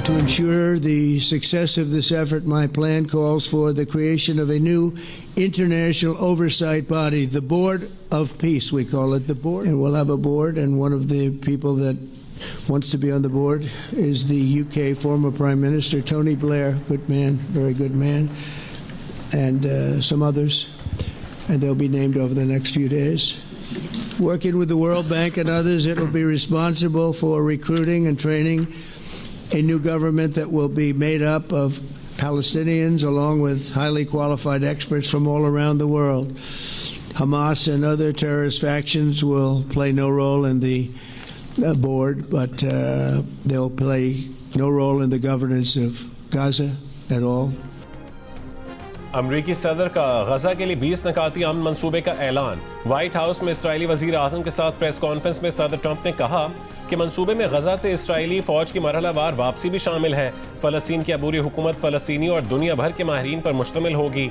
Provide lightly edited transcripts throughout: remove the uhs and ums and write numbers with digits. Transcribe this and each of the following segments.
To ensure the success of this effort, my plan calls for the creation of a new international oversight body, the Board of Peace, we call it the board. And we'll have a board, and one of the people that wants to be on the board is the UK former Prime Minister, Tony Blair, good man, very good man, and some others, and they'll be named over the next few days. Working with the World Bank and others, it will be responsible for recruiting and training a new government that will be made up of Palestinians along with highly qualified experts from all around the world. Hamas and other terrorist factions will play no role in the board, but they'll play no role in the governance of Gaza at all. अमरीकी सदर का गजा के लिए 20 नकाती अमन मंसूबे का ऐलान। White house में इस्राएली वजीर आजम के साथ प्रेस कॉन्फ्रेंस में सदर ट्रंप ने कहा कि मंसूबे में गजा से इस्राएली फौज की मरहलावार वापसी भी शामिल है। फलस्तीन की अबूरी हुकूमत फलस्तीनी और दुनिया भर के माहिरीन पर मुश्तमिल होगी।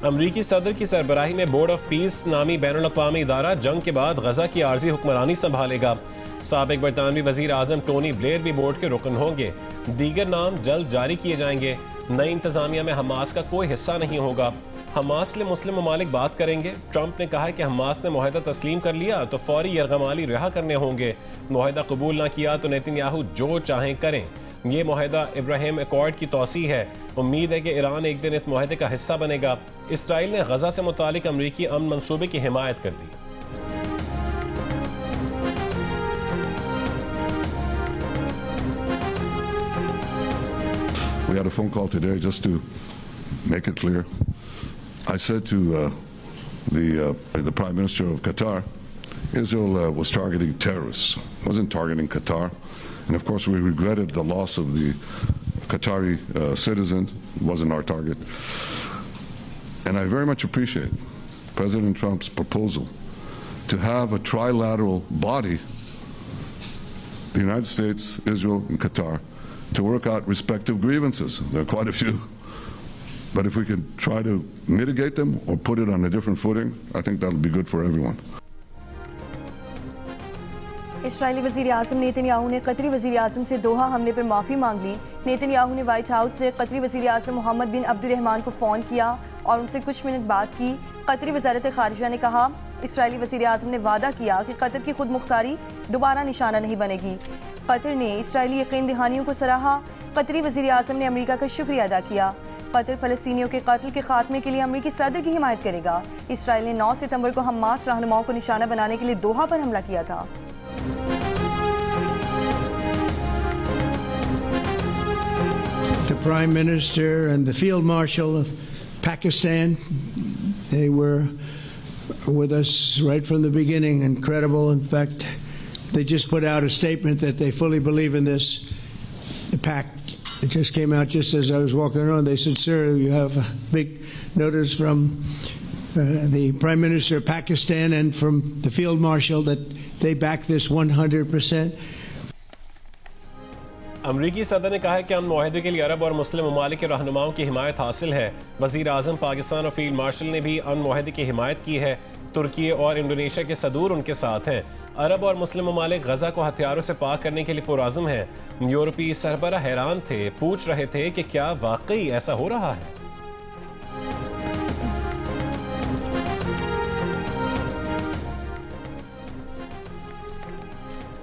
अमरीकी सदर की सरबराही में बोर्ड ऑफ पीस नामी बैनुल अक़वामी इदारा जंग के बाद गजा की आर्जी हुक्मरानी संभालेगा। साबिक बरतानवी वजीर आजम टोनी ब्लेयर भी बोर्ड के रुकन होंगे। दीगर नाम जल्द जारी किए जाएंगे। नई इंतजामिया में हमास का कोई हिस्सा नहीं होगा। हमास से मुस्लिम ममालिक बात करेंगे। ट्रंप ने कहा कि हमास ने मुआहदा तस्लीम कर लिया तो फौरी यरगमाली रिहा करने होंगे। मुआहदा कबूल ना किया तो नेतन्याहू जो चाहें करें। ये मुआहदा इब्राहिम अकॉर्ड की तौसीह है। उम्मीद है कि ईरान एक दिन इस मुआहदे का हिस्सा बनेगा। इसराइल ने गजा से मुतालिक अमरीकी अमन मंसूबे की हिमायत कर दी। We had a phone call today just to make it clear. I said to the Prime Minister of Qatar, Israel was targeting terrorists, wasn't targeting Qatar. And of course we regretted the loss of the Qatari citizen, wasn't our target. And I very much appreciate President Trump's proposal to have a trilateral body, the United States, Israel, and Qatar, to work out respective grievances. There are quite a few. But if we could try to mitigate them or put it on a different footing, I think that'll be good for everyone. इस्राएली वज़ीर आज़म Netanyahu ने कतरी वज़ीर आज़म से दोहा हमले पर माफ़ी मांग ली। Netanyahu ने व्हाइट हाउस से कतरी वज़ीर आज़म मोहम्मद बिन अब्दुर्रहमान को फ़ोन किया और उनसे कुछ मिनट बात की। कतरी वज़ारत ख़ारिजा ने कहा, इस्राएली वज़ीर आज़म ने वादा किया कि कतर की खुद मुख्तारी दोबारा निशाना नहीं बनेगी। कतर ने इस्राएली यकीन दहानियों को सराहा। कतरी वज़ीर आज़म ने अमेरिका का शुक्रिया अदा किया। कतर फ़लस्तीनियों के कत्ल के खात्मे के लिए अमेरिकी सदर की हिमायत करेगा। इस्राएल ने 9 सितंबर को हमास रहनुमाओं को निशाना बनाने के लिए दोहा पर हमला किया था। The Prime Minister and the Field Marshal of Pakistan, they were with us right from the beginning. Incredible. In fact, they just put out a statement that they fully believe in this. The pact, it just came out just as I was walking around. They said, sir, you have a big notice from the Prime Minister of Pakistan and from the Field Marshal that they back this 100%. अमरीकी सदर ने कहा है कि अमन मुआहदे के लिए अरब और मुस्लिम ममालिक के रहनुमाओं की हिमायत हासिल है। वज़ीर आज़म पाकिस्तान और फील्ड मार्शल ने भी अमन मुआहदे की हिमायत की है। तुर्की और इंडोनेशिया के सदूर उनके साथ हैं। अरब और मुस्लिम ममालिक गजा को हथियारों से पाक करने के लिए पुरआज़म हैं। यूरोपीय सरबरा हैरान थे, पूछ रहे थे कि क्या वाकई ऐसा हो रहा है।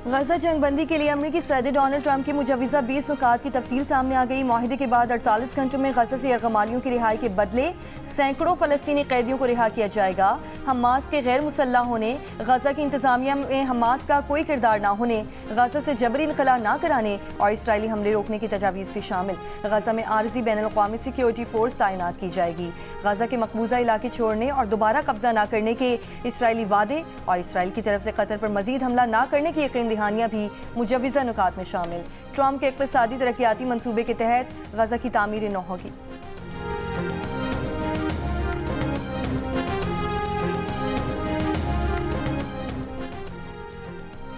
गजा जंगबंदी के लिए अमेरिकी सदर डोनाल्ड ट्रंप की मुजव्वज़ा 20 नुकात की तफसील सामने आ गई। मुआहदे के बाद 48 घंटों में गजा से यरगमालियों की रिहाई के बदले सैकड़ों फ़लस्तीनी कैदियों को रिहा किया जाएगा। हमास के गैर मुसल्लह होने, गजा की इंतज़ामिया में हमास का कोई किरदार ना होने, गजा से जबरी इनखला ना कराने और इसराइली हमले रोकने की तजावीज़ भी शामिल। गजा में आर्जी बैनुल-अक़वामी सिक्योरिटी फोर्स तैनात की जाएगी। गजा के मकबूजा इलाके छोड़ने और दोबारा कब्जा ना करने के इसराइली वादे और इसराइल की तरफ से कतर पर मजीद हमला ना करने की यकीन दहानियाँ भी मुजव्वज़ा नुकात में शामिल। ट्रंप के इक़्तिसादी तरक्याती मनसूबे के तहत गजा की तामीर नौ होगी।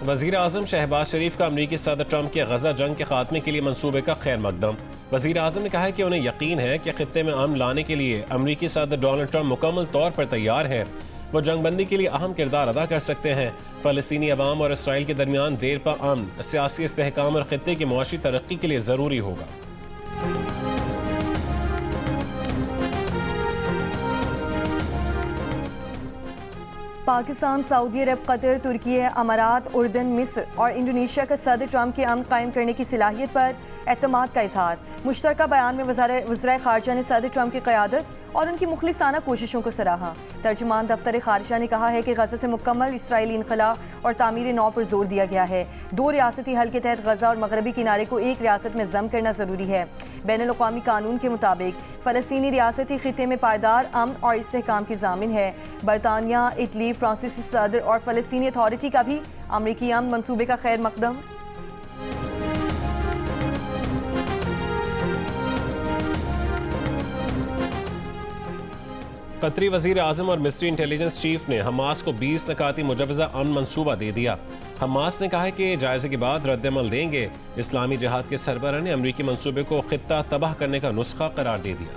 वज़ीर आज़म शहबाज शरीफ का अमरीकी सदर ट्रंप के गजा जंग के खात्मे के लिए मंसूबे का खैर मकदम। वज़ीर आज़म ने कहा है कि उन्हें यकीन है कि खित्ते में अमन लाने के लिए अमरीकी सदर डोनाल्ड ट्रंप मुकम्मल तौर पर तैयार है। वो जंगबंदी के लिए अहम किरदार अदा कर सकते हैं। फ़लस्तीनी अवाम और इसराइल के दरमियान देर पा अमन सियासी इस्तेहकाम और खित्ते की मुआशी तरक्की के लिए ज़रूरी होगा। पाकिस्तान, सऊदी अरब, कतर, तुर्की, अमारात, उर्दन, मिस्र और इंडोनेशिया का सदर ट्रंप के अमन कायम करने की सलाहियत पर एतमाद का इजहार। मुश्तरका बयान में वज़ीर ख़ारजा ने सदर ट्रंप की क़यादत और उनकी मुखलिसाना कोशिशों को सराहा। तर्जुमान दफ्तर ख़ारजा ने कहा है कि गज़ा से मुकम्मल इसराइली इनखला और तामीर नौ पर जोर दिया गया है। 2 रियासती हल के तहत गज़ा और मगरबी किनारे को एक रियासत में ज़म करना ज़रूरी है। बैनुल-अक़वामी कानून के मुताबिक फ़लस्तीनी रियासती खित्ते में पायदार अमन और इस्तेहकाम की ज़ामिन है। बरतानिया, इटली, फ्रांसीसी सदर और फ़लस्तीनी अथॉरिटी का भी अमरीकी अमन मनसूबे का खैर मकदम। कतरी वज़ीर आज़म और मिस्री इंटेलिजेंस चीफ ने हमास को 20 नकाती मुजवज़ा अमन मंसूबा दे दिया। हमास ने कहा है कि जायजे के बाद रद्दमल देंगे। इस्लामी जिहाद के सरबराह ने अमरीकी मंसूबे को खित्ता तबाह करने का नुस्खा करार दे दिया।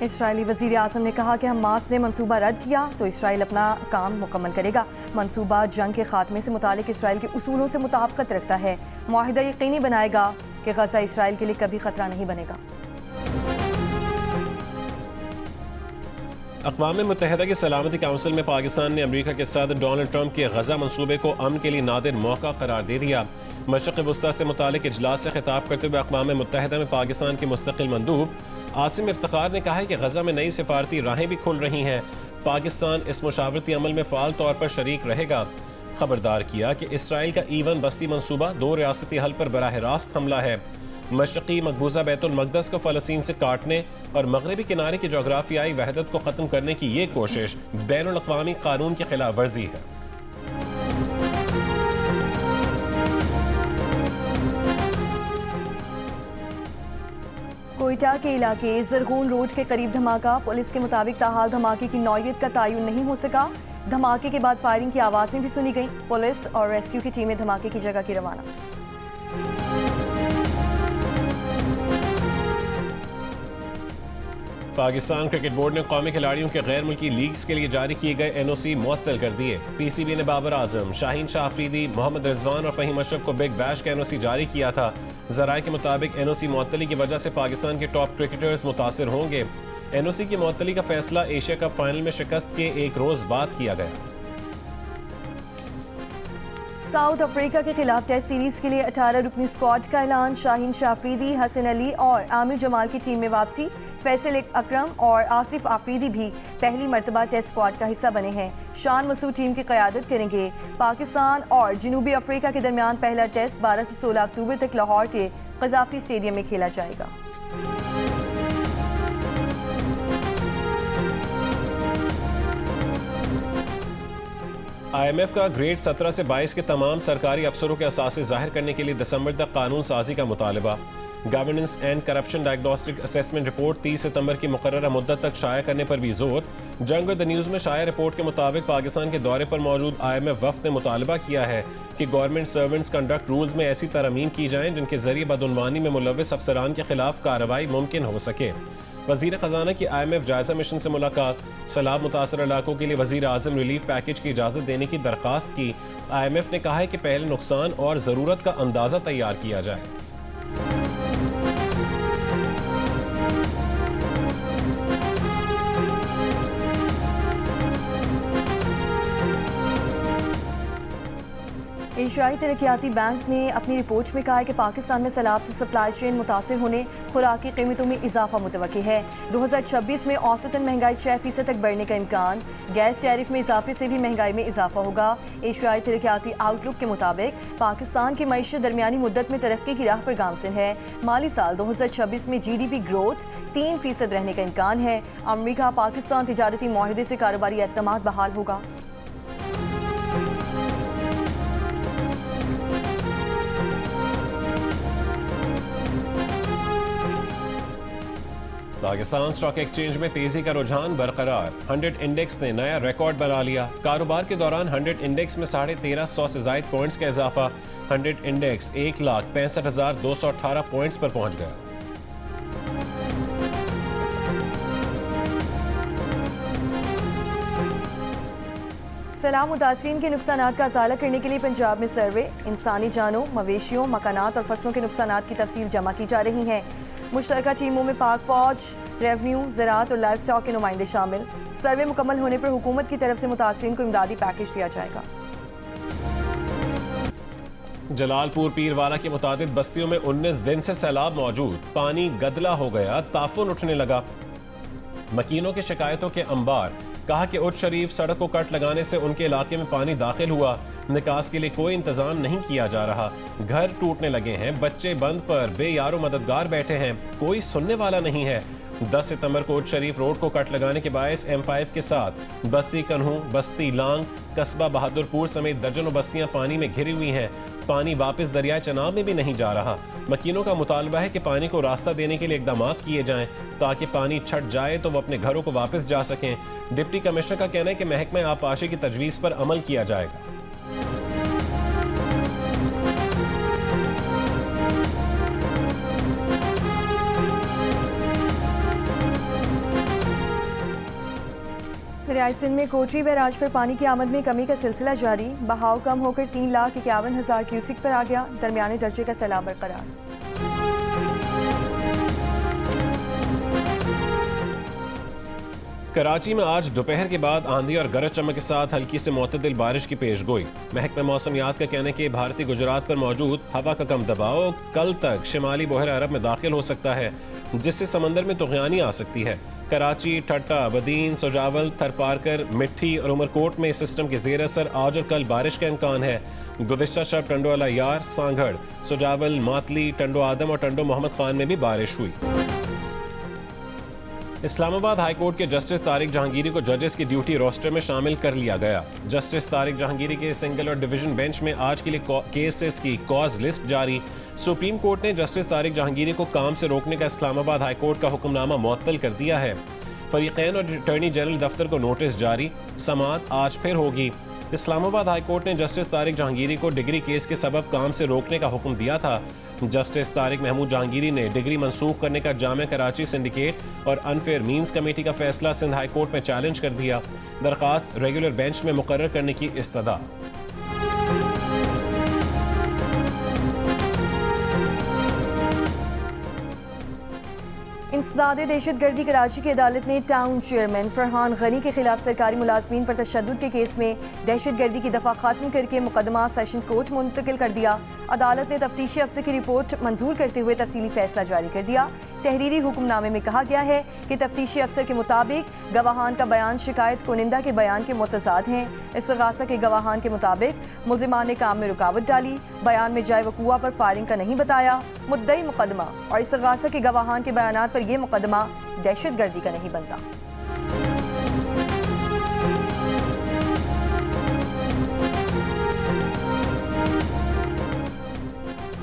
इसराइली वज़ीर आज़म ने कहा कि हमास ने मंसूबा रद्द किया तो इसराइल अपना काम मुकम्मल करेगा। मंसूबा जंग के खात्मे से मुतालिक इसराइल के उसूलों से मुताबिकत रखता है। मुआहिदा यकीनी बनाएगा कि गज़ा इसराइल के लिए कभी खतरा नहीं बनेगा। अक़वाम मुत्तहिदा की सलामती काउंसिल में पाकिस्तान ने अमरीका के सदर डोनाल्ड ट्रंप के गज़ा मंसूबे को अमन के लिए नादिर मौका करार दे दिया। मशरिक़ वस्ता से मुतालिक इजलास से खिताब करते हुए अक़वाम मुत्तहिदा में पाकिस्तान के मुस्तक़िल मंदूब आसिम इफ्तिखार ने कहा है कि गज़ा में नई सिफारती राहें भी खुल रही हैं। पाकिस्तान इस मुशावरती अमल में फ़ाल तौर पर शरीक रहेगा। खबरदार किया कि इसराइल का ईवन बस्ती मंसूबा 2 रियासती हल पर बराह रास्त हमला है। मशरक़ी मकबूजा बैतुल मक़दस को फ़लस्तीन से काटने और मगरबी किनारे की जोग्राफियाई वहदत को ख़त्म करने की ये कोशिश बैनुल-अक़वामी कानून की खिलाफ वर्जी है। कोयटा के इलाके ज़रगून रोड के करीब धमाका। पुलिस के मुताबिक ताहाल धमाके की नौयत का तयन नहीं हो सका। धमाके के बाद फायरिंग की आवाज़ें भी सुनी गईं। पुलिस और रेस्क्यू की टीमें धमाके की जगह की रवाना। पाकिस्तान क्रिकेट बोर्ड ने कौमी खिलाड़ियों के गैर मुल्की लीग्स के लिए जारी किए गए NOC मुअत्तल कर दिए। PCB ने बाबर आजम, शाहीन शाह अफरीदी, मोहम्मद रिजवान और फ़हीम अशरफ को बिग बैश का NOC जारी किया था। ज़राए के मुताबिक NOC मुअत्तली की वजह से पाकिस्तान के टॉप क्रिकेटर्स मुतासिर होंगे। NOC की मुअत्तली का फैसला एशिया कप फाइनल में शिकस्त के एक रोज बाद किया गया। साउथ अफ्रीका के खिलाफ टेस्ट सीरीज के लिए 18 रुकनी स्क्वाड का ऐलान। शाहीन शाह अफरीदी, हसन अली और आमिर जमाल की टीम में वापसी। फैसल अकरम और आसिफ आफरीदी भी पहली मरतबा टेस्ट स्क्वाड का हिस्सा बने हैं। शान मसूद टीम की क़यादत करेंगे। पाकिस्तान और जनूबी अफ्रीका के दरमियान पहला टेस्ट 12 से 16 अक्टूबर तक लाहौर के क़ज़ाफ़ी स्टेडियम में खेला जाएगा। IMF का ग्रेड 17 से 22 के तमाम सरकारी अफसरों के असासे जाहिर करने के लिए दिसंबर तक कानून साजी का मुतालबा। Governance and corruption diagnostic assessment report 30 सितंबर की मुकर्ररा मुद्दत तक शाया करने पर भी जोर। जंग विद द न्यूज़ में शाया रिपोर्ट के मुताबिक पाकिस्तान के दौरे पर मौजूद IMF वफ़द ने मुतालबा किया है कि गवर्नमेंट सर्वेंट्स कंडक्ट रूल्स में ऐसी तरमीम की जाएं जिनके जरिए बदउनवानी में मुलव्वस अफसरान के खिलाफ कार्रवाई मुमकिन हो सके। वज़ीर ख़जाना की IMF जायजा मिशन से मुलाकात। सैलाब मुतासर इलाकों के लिए वज़ीर आज़म रिलीफ पैकेज की इजाज़त देने की दरख्वास्त की। IMF ने कहा है कि पहले नुकसान और ज़रूरत का अंदाज़ा तैयार किया जाए। एशियाई तरक्याती बैंक ने अपनी रिपोर्ट में कहा है कि पाकिस्तान में सैलाब से सप्लाई चेन मुतासिर होने खुराकी कीमतों में इजाफा मुतवक्की है। 2026 में औसतन महंगाई 6% तक बढ़ने का इम्कान। गैस टैरिफ में इजाफे से भी महंगाई में इजाफा होगा। एशियाई तरक्याती आउटलुक के मुताबिक पाकिस्तान की मईशत दरमियानी मुद्दत में तरक्की की राह पर गामजिन है। माली साल 2026 में GDP ग्रोथ 3% रहने का इम्कान है। अमरीका पाकिस्तान तिजारती मुआहदे से कारोबारी एतमाद बहाल होगा। पाकिस्तान स्टॉक एक्सचेंज में तेजी का रुझान बरकरार। 100 इंडेक्स ने नया रिकॉर्ड बना लिया। कारोबार के दौरान 100 इंडेक्स में 1350 से जायद पॉइंट्स का इजाफा। 100 इंडेक्स 1,65,218 पॉइंट्स पर पहुंच गया। सैलाब मुतासरीन के नुकसानात का अजाला करने के लिए पंजाब में सर्वे, इंसानी जानों, मवेशियों, मकानात और फसलों के नुकसानात की तफसील जमा की जा रही है। मुश्तरका टीमों में पाक फौज, रेवन्यू, ज़राअत और लाइफ स्टॉक के नुमाइंदे शामिल। सर्वे मुकम्मल होने पर हुकूमत की तरफ से मुतासरीन को इमदादी पैकेज दिया जाएगा। जलालपुर पीरवाला की मुतादिद बस्तियों में 19 दिन से सैलाब मौजूद, पानी गदला हो गया, ताफुन उठने लगा। मकीनों की शिकायतों के अंबार, कहा कि उच्च शरीफ सड़क को कट लगाने से उनके इलाके में पानी दाखिल हुआ, निकास के लिए कोई इंतजाम नहीं किया जा रहा, घर टूटने लगे हैं, बच्चे बंद पर बेयारो मददगार बैठे हैं, कोई सुनने वाला नहीं है। 10 सितंबर को उच्च शरीफ रोड को कट लगाने के बायस M5 के साथ बस्ती कन्हू, बस्ती लांग, कस्बा बहादुरपुर समेत दर्जनों बस्तियां पानी में घिरी हुई हैं। पानी वापस दरिया चनाब में भी नहीं जा रहा। मकीनों का मुतालबा है कि पानी को रास्ता देने के लिए इकदाम किए जाएं ताकि पानी छट जाए तो वो अपने घरों को वापस जा सकें। डिप्टी कमिश्नर का कहना है कि महकमा आबपाशी की तजवीज़ पर अमल किया जाएगा। रियासत में कोची बैराज पर पानी की आमद में कमी का सिलसिला जारी, बहाव कम होकर 3,51,000 क्यूसिक पर आ गया, दरमियाने दर्जे का सैलाब बरकरार। कराची में आज दोपहर के बाद आंधी और गरज चमक के साथ हल्की से मुतदिल बारिश की पेशगोई। महकमा मौसमियात का कहना है कि भारतीय गुजरात पर मौजूद हवा का कम दबाव कल तक शिमाली बहर अरब में दाखिल हो सकता है, जिससे समंदर में तुगयानी आ सकती है। कराची, ठट्टा, बदीन, सुजावल, थरपारकर, मिट्टी और उमरकोट में इस सिस्टम के जेर असर आज और कल बारिश का इम्कान है। गुज़िश्ता शब टंडो अला यार, सांगड़, सुजावल, मातली, टंडो आदम और टंडो मोहम्मद खान में भी बारिश हुई। इस्लामाबाद हाई कोर्ट के जस्टिस तारिक जहांगीरी को जजेस की ड्यूटी रोस्टर में शामिल कर लिया गया। जस्टिस तारिक जहांगीरी के सिंगल और डिवीजन बेंच में आज के लिए केसेस की कॉज लिस्ट जारी। सुप्रीम कोर्ट ने जस्टिस तारिक जहांगीरी को काम से रोकने का इस्लामाबाद हाई कोर्ट का हुक्मनामा मुअत्तल कर दिया है। फरीकैन और अटॉर्नी जनरल दफ्तर को नोटिस जारी, समाअत आज फिर होगी। इस्लामाबाद हाई कोर्ट ने जस्टिस तारिक जहांगीरी को डिग्री केस के सबब काम से रोकने का हुक्म दिया था। जस्टिस तारिक महमूद जहांगीरी ने डिग्री मंसूख करने का जामे कराची सिंडिकेट और अनफेयर मींस कमेटी का फैसला सिंध हाई कोर्ट में चैलेंज कर दिया। दरखास्त रेगुलर बेंच में मुकर्रर करने की इस्तदा। इंसदादे दहशतगर्दी कराची की अदालत ने टाउन चेयरमैन फरहान गनी के खिलाफ सरकारी मुलाजमीन पर तशद्दुद के केस में दहशतगर्दी की दफा खत्म करके मुकदमा सेशन कोर्ट मुंतकिल कर दिया। अदालत ने तफ्तीशी अफसर की रिपोर्ट मंजूर करते हुए तफसीली फैसला जारी कर दिया। तहरीरी हुक्मनामे में कहा गया है कि तफ्तीशी अफसर के मुताबिक गवाहान का बयान शिकायत कुनिंदा के बयान के मुतजाद हैं। इस्तगासा के गवाहान के मुताबिक मुल्जिमान ने काम में रुकावट डाली, बयान में जाए वकूआ पर फायरिंग का नहीं बताया। मुद्दई मुकदमा और इस्तगासा के गवाहान के बयानात पर यह मुकदमा दहशतगर्दी का नहीं बनता।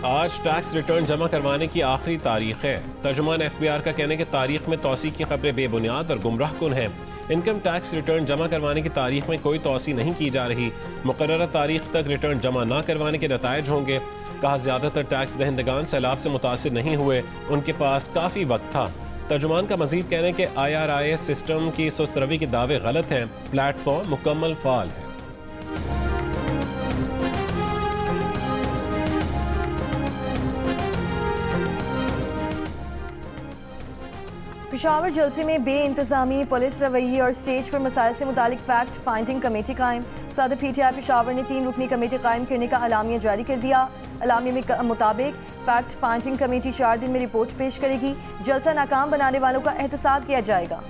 आज टैक्स रिटर्न जमा करवाने की आखिरी तारीख है। तर्जुमान FBR का कहना है कि तारीख में तौसी की खबरें बेबुनियाद और गुमराह कुन हैं। इनकम टैक्स रिटर्न जमा करवाने की तारीख में कोई तौसी नहीं की जा रही। मुकर्रर तारीख तक रिटर्न जमा न करवाने के नतायज होंगे। कहा ज्यादातर टैक्स दहिंदगान सैलाब से मुतासिर नहीं हुए, उनके पास काफ़ी वक्त था। तर्जुमान का मजीद कहना है कि IRIS सिस्टम की सुस्तरवी के दावे गलत हैं, प्लेटफॉर्म मुकम्मल फाल है। पेशावर जलसे में बे इंतजामी पुलिस रवैये और स्टेज पर मसाइल से मुतालिक फैक्ट फाइंडिंग कमेटी कायम। सदर PTI पेशावर ने 3 रुकनी कमेटी कायम करने का अलामिया जारी कर दिया। अलामिया में मुताबिक फैक्ट फाइंडिंग कमेटी 4 दिन में रिपोर्ट पेश करेगी। जलसा नाकाम बनाने वालों का एहतसाब किया जाएगा।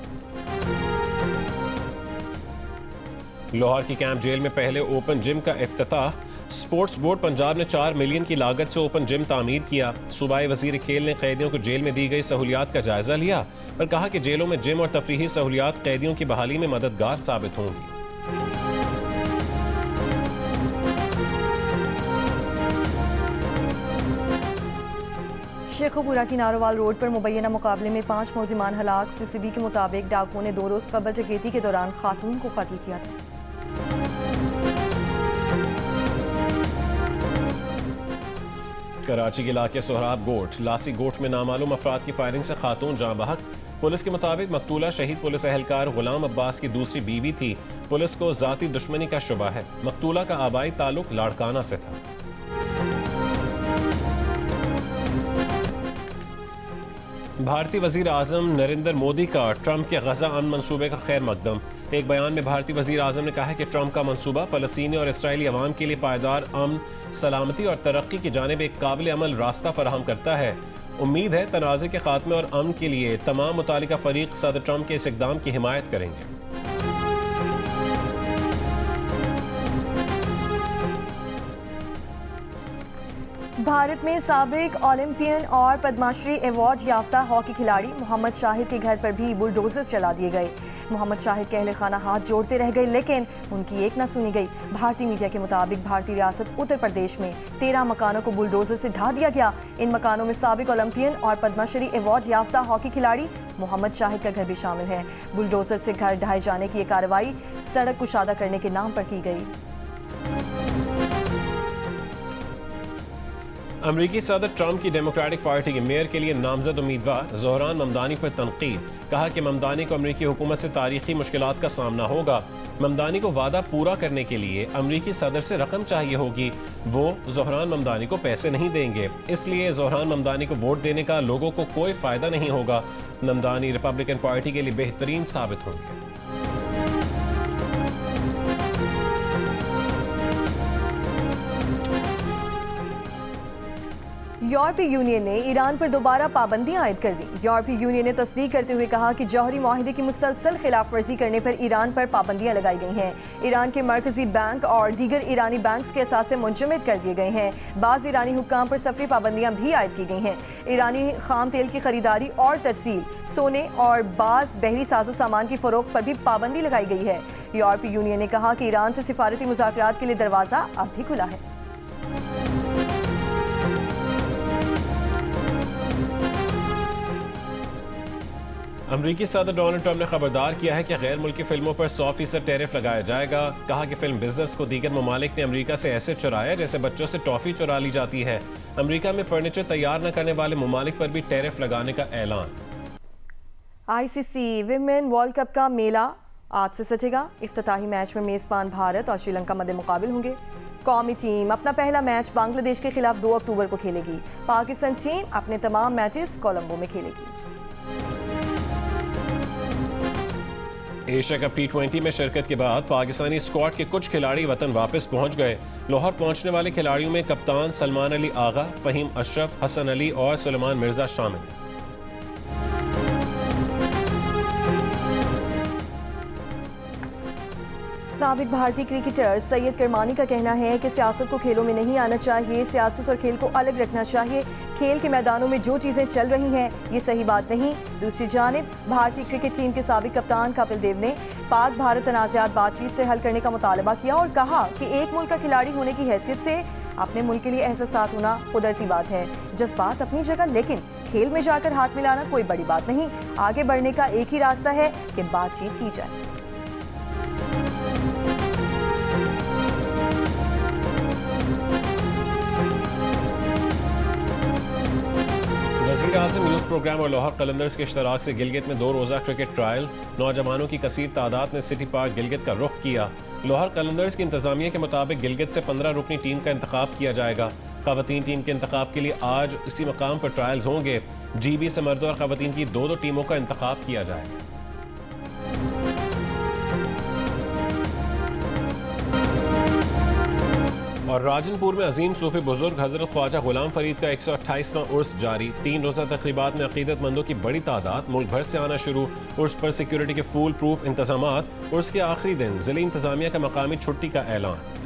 लाहौर की कैंप जेल में पहले ओपन जिम का इफ्तिताह। स्पोर्ट्स बोर्ड पंजाब ने 4 मिलियन की लागत से ओपन जिम तामीर किया। सूबाई वजीर खेल ने कैदियों को जेल में दी गई सहूलियात का जायजा लिया और कहा कि जेलों में जिम और तफरीही सहूलियात कैदियों की बहाली में मददगार साबित होंगी। शेखोपुरा की नारोवाल रोड पर मुबैना मुकाबले में 5 मुल्जिमान हलाक। CCB के मुताबिक डाकुओं ने 2 रोज कबल डकैती के दौरान खातून को कत्ल किया था। कराची के इलाके सोहराब गोट लासी गोट में नामालूम अफराद की फायरिंग से खातून जाँ बहक। पुलिस के मुताबिक मकतूला शहीद पुलिस एहलकार गुलाम अब्बास की दूसरी बीवी थी। पुलिस को जाती दुश्मनी का शुबा है। मकतूला का आबाई ताल्लुक लाड़काना से था। भारतीय वजीर आजम नरेंद्र मोदी का ट्रंप के गजा अमन मंसूबे का खैर मकदम। एक बयान में भारतीय वजीर आजम ने कहा है कि ट्रंप का मंसूबा फ़लस्तीनी और इसराइली अवाम के लिए पायदार अमन, सलामती और तरक्की की जानिब एक काबिल अमल रास्ता फराहम करता है। उम्मीद है तनाज़े के खात्मे और अमन के लिए तमाम मुतालिका फरीक सदर ट्रंप के इस इक़दाम की हिमायत करेंगे। भारत में साबिक ओलंपियन और पद्मश्री अवार्ड याफ्ता हॉकी खिलाड़ी मोहम्मद शाहिद के घर पर भी बुलडोजर चला दिए गए। मोहम्मद शाहिद के अहले खाना हाथ जोड़ते रह गए, लेकिन उनकी एक न सुनी गई। भारतीय मीडिया के मुताबिक भारतीय रियासत उत्तर प्रदेश में 13 मकानों को बुलडोजर से ढा दिया गया। इन मकानों में साबिक ओलंपियन और पद्मश्री अवार्ड याफ्ता हॉकी खिलाड़ी मोहम्मद शाहिद का घर भी शामिल है। बुलडोजर से घर ढहाए जाने की ये कार्रवाई सड़क कुशादा करने के नाम पर की गई। अमरीकी सदर ट्रंप की डेमोक्रेटिक पार्टी के मेयर के लिए नामजद उम्मीदवार ज़ोहरान ममदानी पर तनकीद। कहा कि ममदानी को अमरीकी हुकूमत से तारीखी मुश्किलात का सामना होगा। ममदानी को वादा पूरा करने के लिए अमरीकी सदर से रकम चाहिए होगी। वो ज़ोहरान ममदानी को पैसे नहीं देंगे, इसलिए ज़ोहरान ममदानी को वोट देने का लोगों को कोई फ़ायदा नहीं होगा। ममदानी रिपब्लिकन पार्टी के लिए बेहतरीन साबित होंगे। यूरोपीय यूनियन ने ईरान पर दोबारा पाबंदियां आयद कर दी। यूरोपीय यूनियन ने तस्दीक करते हुए कहा कि जौहरी मुआहिदे की मुसलसल खिलाफ वर्जी करने पर ईरान पर पाबंदियां लगाई गई हैं। ईरान के मरकजी बैंक और दीगर ईरानी बैंक्स के असासे मुंजमद कर दिए गए हैं। बाज़ ईरानी हुक्काम पर सफरी पाबंदियां भी आयद की गई हैं। ईरानी खाम तेल की खरीदारी और तरसील, सोने और बाज़ बहरी साजो सामान की फरोख्त पर भी पाबंदी लगाई गई है। यूरोपीय यूनियन ने कहा कि ईरान से सिफारती मुज़ाकरात के लिए दरवाज़ा अब भी खुला है। अमरीकी सदर डोनाल्ड ट्रंप ने खबरदार किया है कि गैर मुल्की फिल्मों पर 100% टैरिफ लगाया जाएगा। कहा कि फिल्म बिजनेस को दीगर ममालिक ने अमरीका से ऐसे चुराया जैसे बच्चों से टॉफी चुरा ली जाती है। अमरीका में फर्नीचर तैयार न करने वाले ममालिक पर भी टैरिफ लगाने का ऐलान। ICC विमेन वर्ल्ड कप का मेला आज से सजेगा। इफ्तिताही मैच में मेजबान भारत और श्रीलंका मध्य मुकाबिल होंगे। कौमी टीम अपना पहला मैच बांग्लादेश के खिलाफ 2 अक्टूबर को खेलेगी। पाकिस्तान टीम अपने तमाम मैचेस कोलंबो में खेलेगी। एशिया कप T20 में शिरकत के बाद पाकिस्तानी स्क्वाड के कुछ खिलाड़ी वतन वापस पहुंच गए। लाहौर पहुंचने वाले खिलाड़ियों में कप्तान सलमान अली आगा, फहीम अशरफ, हसन अली और सुलेमान मिर्जा शामिल हैं। साबिक भारतीय क्रिकेटर सैयद करमानी का कहना है कि सियासत को खेलों में नहीं आना चाहिए, सियासत और खेल को अलग रखना चाहिए। खेल के मैदानों में जो चीज़ें चल रही हैं ये सही बात नहीं। दूसरी जानिब भारतीय क्रिकेट टीम के साबिक कप्तान कपिल देव ने पाक भारत तनाज़ात बातचीत से हल करने का मुतालबा किया और कहा कि एक मुल्क का खिलाड़ी होने की हैसियत से अपने मुल्क के लिए एहसास होना कुदरती बात है। जज्बात अपनी जगह, लेकिन खेल में जाकर हाथ मिलाना कोई बड़ी बात नहीं। आगे बढ़ने का एक ही रास्ता है कि बातचीत की जाए। वज़ीर आज़म यूथ प्रोग्राम और लाहौर कलंदर्स के इश्तराक से गिलगित में 2 रोज़ा क्रिकेट ट्रायल्स। नौजवानों की कसीर तादाद ने सिटी पार्क गिलगित का रुख किया। लाहौर कलंदर्स की इंतजामिया के मुताबिक गिलगित से 15 रुकनी टीम का इंतखाब किया जाएगा। ख़वातीन टीम के इंतखाब के लिए आज इसी मकाम पर ट्रायल्स होंगे। GB से मर्दों और ख़वातीन की 2 टीमों का इंतखाब किया जाएगा। और राजनपुर में अजीम सूफी बुजुर्ग हजरत ख्वाजा गुलाम फरीद का 128वां उर्स जारी। 3 रोज़ा तकरीबात में अकीदतमंदों की बड़ी तादाद मुल्क भर से आना शुरू। उर्स पर सिक्योरिटी के फूल प्रूफ इंतजामात। उर्स के आखिरी दिन ज़िला इंतजामिया का मकामी छुट्टी का ऐलान।